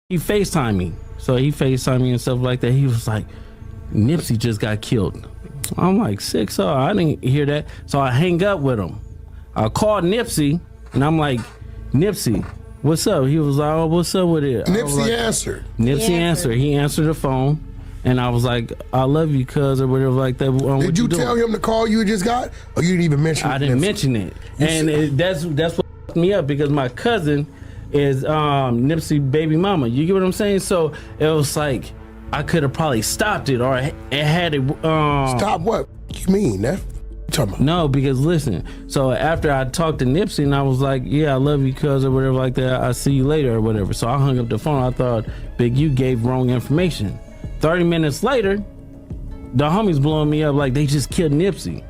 He FaceTimed me. So he FaceTimed me and stuff like that. He was like, Nipsey just got killed. I'm like, sick, so I didn't hear that. So I hang up with him. I called Nipsey and I'm like, Nipsey, what's up? He was like, oh, what's up with it? Nipsey answered. Nipsey answered. He answered the phone. And I was like, I love you, cuz, or whatever like that. Did you tell him the call you just got? Or you didn't even mention it? I didn't mention it. And that's what fucked me up, because my cousin is Nipsey baby mama. You get what I'm saying? So it was like, I could have probably stopped it, or it had it. Stop what? You mean that? No, because listen. So after I talked to Nipsey, and I was like, "Yeah, I love you, cuz," or whatever like that. I'll see you later, or whatever. So I hung up the phone. I thought Big U gave wrong information. 30 minutes later, the homies blowing me up like they just killed Nipsey.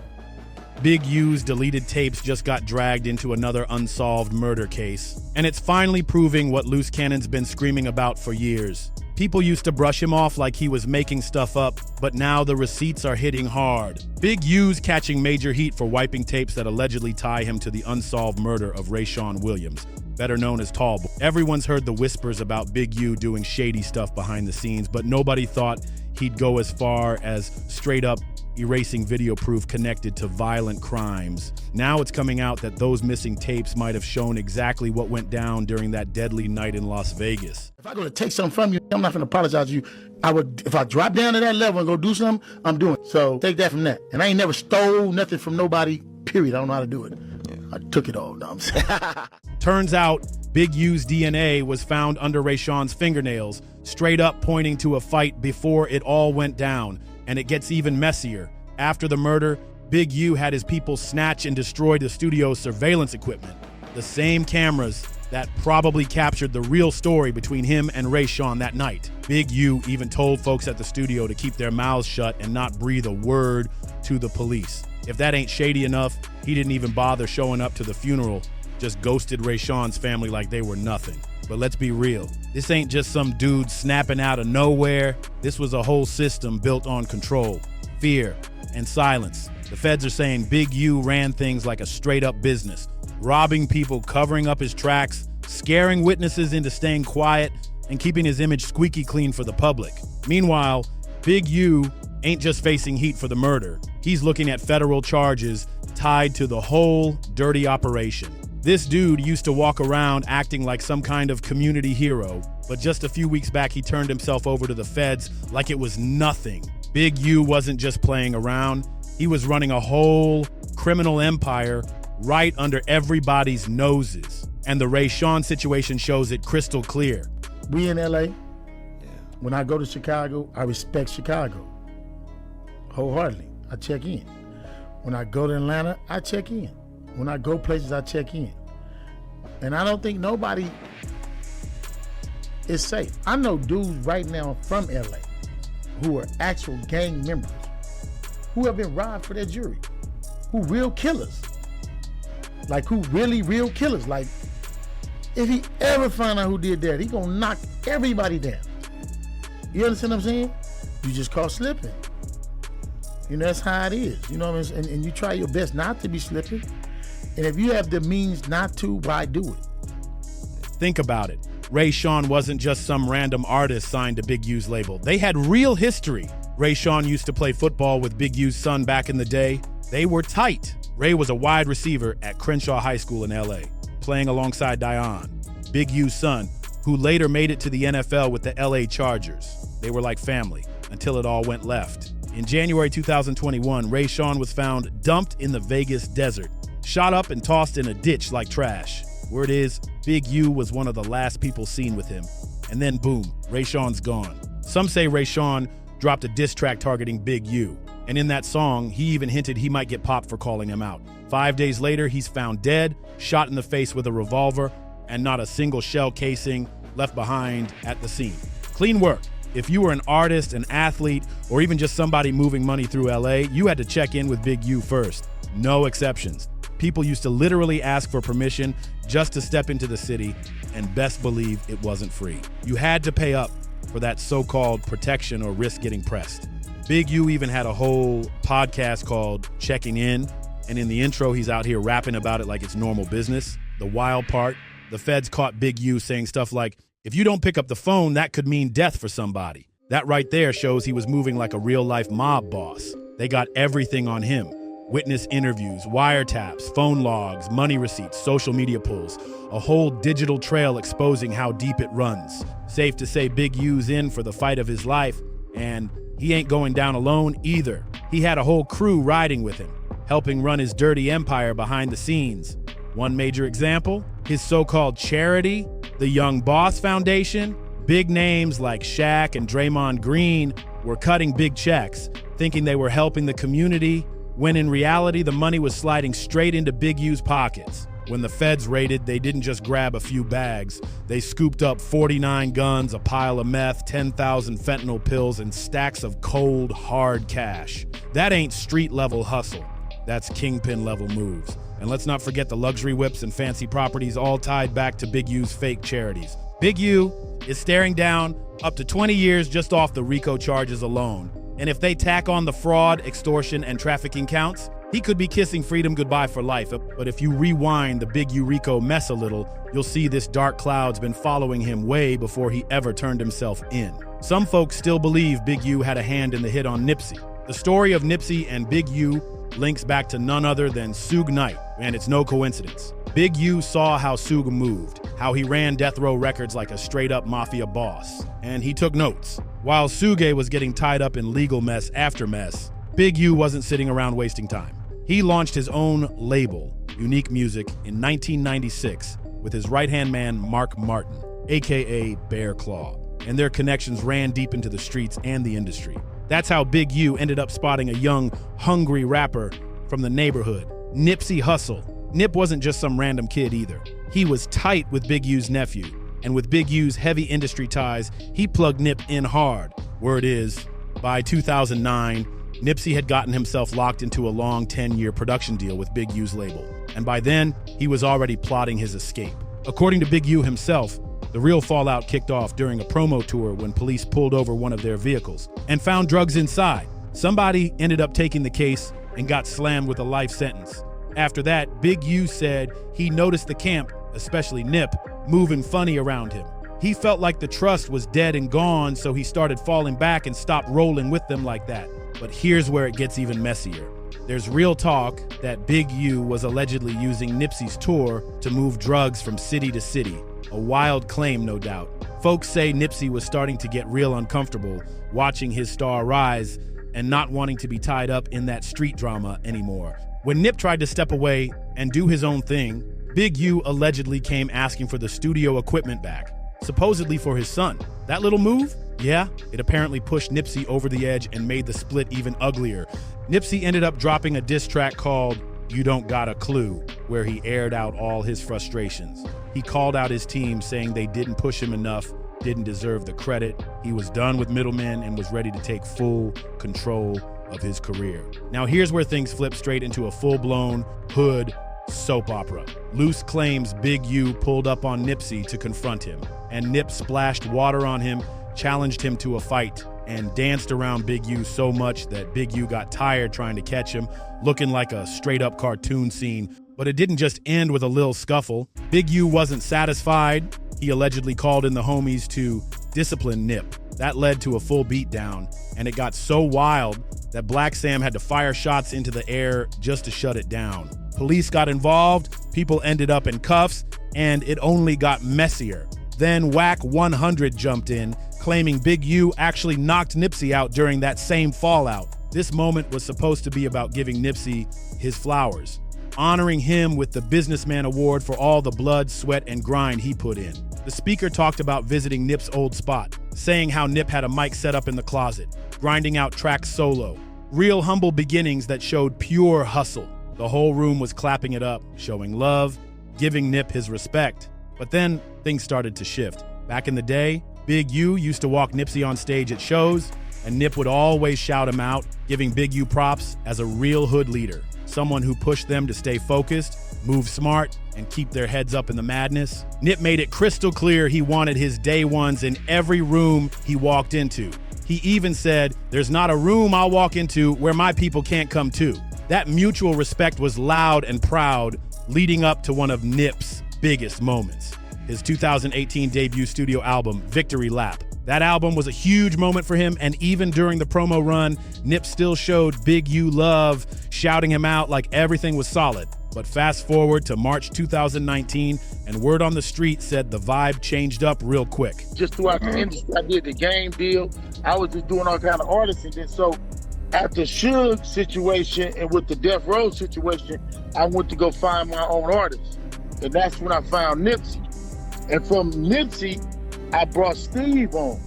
Big U's deleted tapes just got dragged into another unsolved murder case, and it's finally proving what Loose Cannon's been screaming about for years. People used to brush him off like he was making stuff up, but now the receipts are hitting hard. Big U's catching major heat for wiping tapes that allegedly tie him to the unsolved murder of Ray Shawn Williams, better known as Tall Boy. Everyone's heard the whispers about Big U doing shady stuff behind the scenes, but nobody thought he'd go as far as straight up erasing video proof connected to violent crimes. Now it's coming out that those missing tapes might have shown exactly what went down during that deadly night in Las Vegas. If I'm gonna take something from you, I'm not gonna apologize to you. I would, if I drop down to that level and go do something, I'm doing it. So take that from that. And I ain't never stole nothing from nobody, period. I don't know how to do it. I took it all, I'm saying. Turns out, Big U's DNA was found under Ray Shawn's fingernails, straight up pointing to a fight before it all went down. And it gets even messier. After the murder, Big U had his people snatch and destroy the studio's surveillance equipment. The same cameras that probably captured the real story between him and Ray Shawn that night. Big U even told folks at the studio to keep their mouths shut and not breathe a word to the police. If that ain't shady enough, he didn't even bother showing up to the funeral, just ghosted Ray Shawn's family like they were nothing. But let's be real, this ain't just some dude snapping out of nowhere. This was a whole system built on control, fear, and silence. The feds are saying Big U ran things like a straight up business, robbing people, covering up his tracks, scaring witnesses into staying quiet, and keeping his image squeaky clean for the public. Meanwhile, Big U ain't just facing heat for the murder. He's looking at federal charges tied to the whole dirty operation. This dude used to walk around acting like some kind of community hero, but just a few weeks back he turned himself over to the feds like it was nothing. Big U wasn't just playing around, he was running a whole criminal empire right under everybody's noses. And the Ray Shawn situation shows it crystal clear. We in LA, when I go to Chicago, I respect Chicago wholeheartedly. I check in. When I go to Atlanta, I check in. When I go places, I check in. And I don't think nobody is safe. I know dudes right now from LA who are actual gang members, who have been robbed for their jewelry, who real killers. Like who really real killers. Like if he ever find out who did that, he gonna knock everybody down. You understand what I'm saying? You just caught slipping. You know, that's how it is. You know what I mean? And you try your best not to be slipping. And if you have the means not to, why do it? Think about it. Ray Shawn wasn't just some random artist signed to Big U's label. They had real history. Ray Shawn used to play football with Big U's son back in the day. They were tight. Ray was a wide receiver at Crenshaw High School in LA, playing alongside Dion, Big U's son, who later made it to the NFL with the LA Chargers. They were like family until it all went left. In January 2021, Ray Shawn was found dumped in the Vegas desert, shot up and tossed in a ditch like trash. Word is, Big U was one of the last people seen with him. And then boom, Ray Shawn's gone. Some say Ray Shawn dropped a diss track targeting Big U. And in that song, he even hinted he might get popped for calling him out. 5 days later, he's found dead, shot in the face with a revolver, and not a single shell casing left behind at the scene. Clean work. If you were an artist, an athlete, or even just somebody moving money through LA, you had to check in with Big U first. No exceptions. People used to literally ask for permission just to step into the city, and best believe it wasn't free. You had to pay up for that so-called protection or risk getting pressed. Big U even had a whole podcast called Checking In, and in the intro, he's out here rapping about it like it's normal business. The wild part, the feds caught Big U saying stuff like, If you don't pick up the phone, that could mean death for somebody. That right there shows he was moving like a real-life mob boss. They got everything on him. Witness interviews, wiretaps, phone logs, money receipts, social media pulls. A whole digital trail exposing how deep it runs. Safe to say Big U's in for the fight of his life, and he ain't going down alone either. He had a whole crew riding with him, helping run his dirty empire behind the scenes. One major example, his so-called charity, the Young Boss Foundation. Big names like Shaq and Draymond Green were cutting big checks, thinking they were helping the community, when in reality the money was sliding straight into Big U's pockets. When the feds raided, they didn't just grab a few bags. They scooped up 49 guns, a pile of meth, 10,000 fentanyl pills, and stacks of cold, hard cash. That ain't street-level hustle. That's kingpin-level moves. And let's not forget the luxury whips and fancy properties, all tied back to Big U's fake charities. Big U is staring down up to 20 years just off the RICO charges alone. And if they tack on the fraud, extortion, and trafficking counts, he could be kissing freedom goodbye for life. But if you rewind the Big U RICO mess a little, you'll see this dark cloud's been following him way before he ever turned himself in. Some folks still believe Big U had a hand in the hit on Nipsey. The story of Nipsey and Big U links back to none other than Suge Knight, and it's no coincidence. Big U saw how Suge moved, how he ran Death Row Records like a straight-up mafia boss, and he took notes. While Suge was getting tied up in legal mess after mess, Big U wasn't sitting around wasting time. He launched his own label, Unique Music, in 1996 with his right-hand man Mark Martin, aka Bear Claw, and their connections ran deep into the streets and the industry. That's how Big U ended up spotting a young, hungry rapper from the neighborhood, Nipsey Hussle. Nip wasn't just some random kid either. He was tight with Big U's nephew, and with Big U's heavy industry ties, he plugged Nip in hard. Word is, by 2009, Nipsey had gotten himself locked into a long 10-year production deal with Big U's label, and by then, he was already plotting his escape. According to Big U himself, the real fallout kicked off during a promo tour when police pulled over one of their vehicles and found drugs inside. Somebody ended up taking the case and got slammed with a life sentence. After that, Big U said he noticed the camp, especially Nip, moving funny around him. He felt like the trust was dead and gone, so he started falling back and stopped rolling with them like that. But here's where it gets even messier. There's real talk that Big U was allegedly using Nipsey's tour to move drugs from city to city. A wild claim, no doubt. Folks say Nipsey was starting to get real uncomfortable watching his star rise and not wanting to be tied up in that street drama anymore. When Nip tried to step away and do his own thing, Big U allegedly came asking for the studio equipment back, supposedly for his son. That little move? Yeah, it apparently pushed Nipsey over the edge and made the split even uglier. Nipsey ended up dropping a diss track called You Don't Got a Clue, where he aired out all his frustrations. He called out his team, saying they didn't push him enough, didn't deserve the credit. He was done with middlemen and was ready to take full control of his career. Now here's where things flip straight into a full-blown hood soap opera. Loose claims Big U pulled up on Nipsey to confront him, and Nip splashed water on him, challenged him to a fight, and danced around Big U so much that Big U got tired trying to catch him, looking like a straight-up cartoon scene. But it didn't just end with a little scuffle. Big U wasn't satisfied. He allegedly called in the homies to discipline Nip. That led to a full beatdown, and it got so wild that Black Sam had to fire shots into the air just to shut it down. Police got involved, people ended up in cuffs, and it only got messier. Then Whack 100 jumped in, claiming Big U actually knocked Nipsey out during that same fallout. This moment was supposed to be about giving Nipsey his flowers, honoring him with the Businessman Award for all the blood, sweat, and grind he put in. The speaker talked about visiting Nip's old spot, saying how Nip had a mic set up in the closet, grinding out tracks solo. Real humble beginnings that showed pure hustle. The whole room was clapping it up, showing love, giving Nip his respect. But then things started to shift. Back in the day, Big U used to walk Nipsey on stage at shows, and Nip would always shout him out, giving Big U props as a real hood leader, someone who pushed them to stay focused, move smart, and keep their heads up in the madness. Nip made it crystal clear he wanted his day ones in every room he walked into. He even said, "There's not a room I'll walk into where my people can't come to." That mutual respect was loud and proud, leading up to one of Nip's biggest moments. his 2018 debut studio album, Victory Lap. That album was a huge moment for him, and even during the promo run, Nip still showed Big U love, shouting him out like everything was solid. But fast forward to March 2019, and word on the street said the vibe changed up real quick. Just throughout the industry, I did the game deal. I was just doing all kind of artists, and then so after Suge situation and with the Death Row situation, I went to go find my own artist, and that's when I found Nipsey. And from Nipsey, I brought Steve on,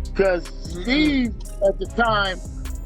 because Steve at the time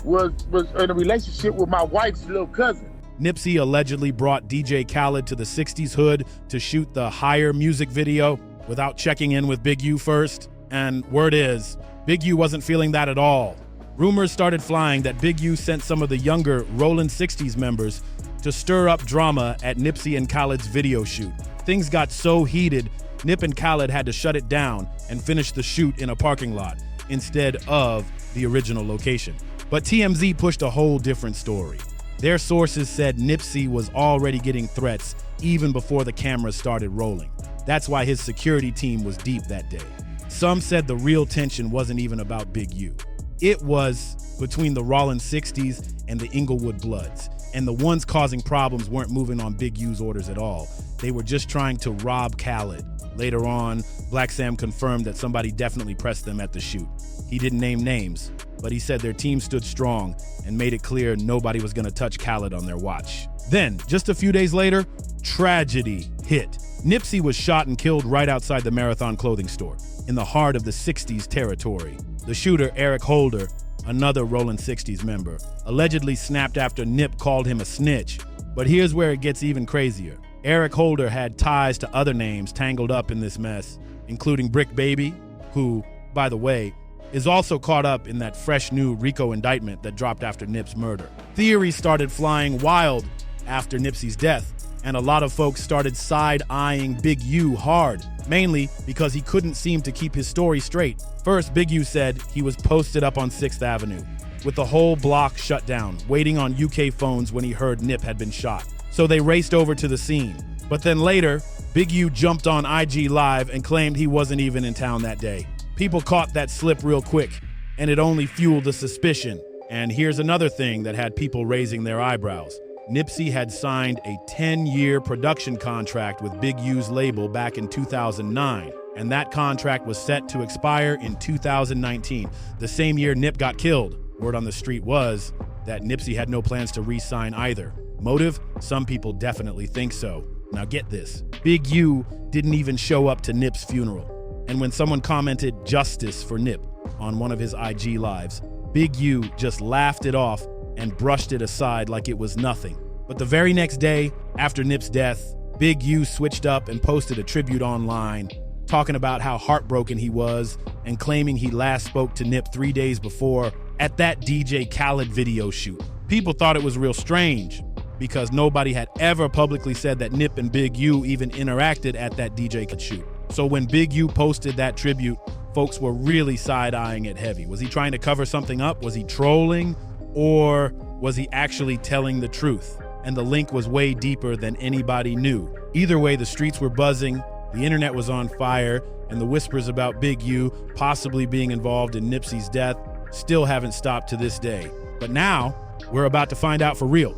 was in a relationship with my wife's little cousin. Nipsey allegedly brought DJ Khaled to the 60s hood to shoot the Higher music video without checking in with Big U first. And word is, Big U wasn't feeling that at all. Rumors started flying that Big U sent some of the younger Rollin' 60s members to stir up drama at Nipsey and Khaled's video shoot. Things got so heated, Nip and Khaled had to shut it down and finish the shoot in a parking lot instead of the original location. But TMZ pushed a whole different story. Their sources said Nipsey was already getting threats even before the cameras started rolling. That's why his security team was deep that day. Some said the real tension wasn't even about Big U. It was between the Rollin' 60s and the Inglewood Bloods, and the ones causing problems weren't moving on Big U's orders at all. They were just trying to rob Khaled. Later on, Black Sam confirmed that somebody definitely pressed them at the shoot. He didn't name names, but he said their team stood strong and made it clear nobody was gonna touch Khaled on their watch. Then, just a few days later, tragedy hit. Nipsey was shot and killed right outside the Marathon clothing store, in the heart of the 60s territory. The shooter, Eric Holder, another Rollin' 60s member, allegedly snapped after Nip called him a snitch. But here's where it gets even crazier. Eric Holder had ties to other names tangled up in this mess, including Brick Baby, who, by the way, is also caught up in that fresh new RICO indictment that dropped after Nip's murder. Theories started flying wild after Nipsey's death, and a lot of folks started side-eyeing Big U hard, mainly because he couldn't seem to keep his story straight. First, Big U said he was posted up on 6th Avenue, with the whole block shut down, waiting on UK phones when he heard Nip had been shot. So they raced over to the scene. But then later, Big U jumped on IG Live and claimed he wasn't even in town that day. People caught that slip real quick, and it only fueled the suspicion. And here's another thing that had people raising their eyebrows. Nipsey had signed a 10-year production contract with Big U's label back in 2009, and that contract was set to expire in 2019, the same year Nip got killed. Word on the street was that Nipsey had no plans to re-sign either. Motive? Some people definitely think so. Now get this, Big U didn't even show up to Nip's funeral. And when someone commented justice for Nip on one of his IG lives, Big U just laughed it off and brushed it aside like it was nothing. But the very next day, after Nip's death, Big U switched up and posted a tribute online, talking about how heartbroken he was and claiming he last spoke to Nip 3 days before at that DJ Khaled video shoot. People thought it was real strange because nobody had ever publicly said that Nip and Big U even interacted at that DJ Khaled shoot. So when Big U posted that tribute, folks were really side-eyeing it heavy. Was he trying to cover something up? Was he trolling? Or was he actually telling the truth? And the link was way deeper than anybody knew. Either way, the streets were buzzing, the internet was on fire, and the whispers about Big U possibly being involved in Nipsey's death still haven't stopped to this day. But now, we're about to find out for real.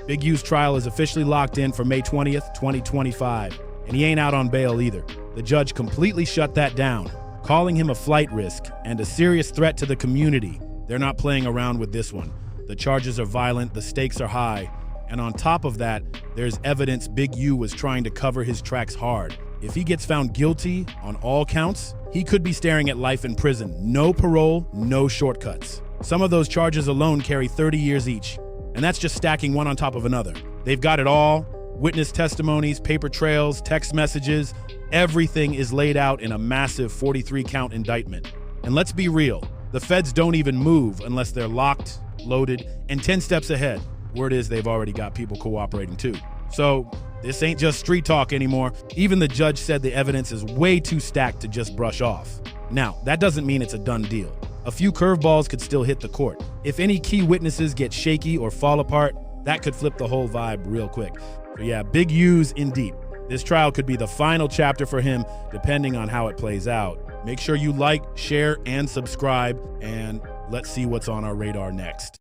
Big U's trial is officially locked in for May 20th, 2025. And he ain't out on bail either. The judge completely shut that down, calling him a flight risk and a serious threat to the community. They're not playing around with this one. The charges are violent, the stakes are high, and on top of that, there's evidence Big U was trying to cover his tracks hard. If he gets found guilty on all counts, he could be staring at life in prison. No parole, no shortcuts. Some of those charges alone carry 30 years each, and that's just stacking one on top of another. They've got it all. Witness testimonies, paper trails, text messages, everything is laid out in a massive 43-count indictment. And let's be real, the feds don't even move unless they're locked, loaded, and 10 steps ahead. Word is they've already got people cooperating too. So this ain't just street talk anymore. Even the judge said the evidence is way too stacked to just brush off. Now, that doesn't mean it's a done deal. A few curveballs could still hit the court. If any key witnesses get shaky or fall apart, that could flip the whole vibe real quick. So yeah, Big U's in deep. This trial could be the final chapter for him, depending on how it plays out. Make sure you like, share, and subscribe, and let's see what's on our radar next.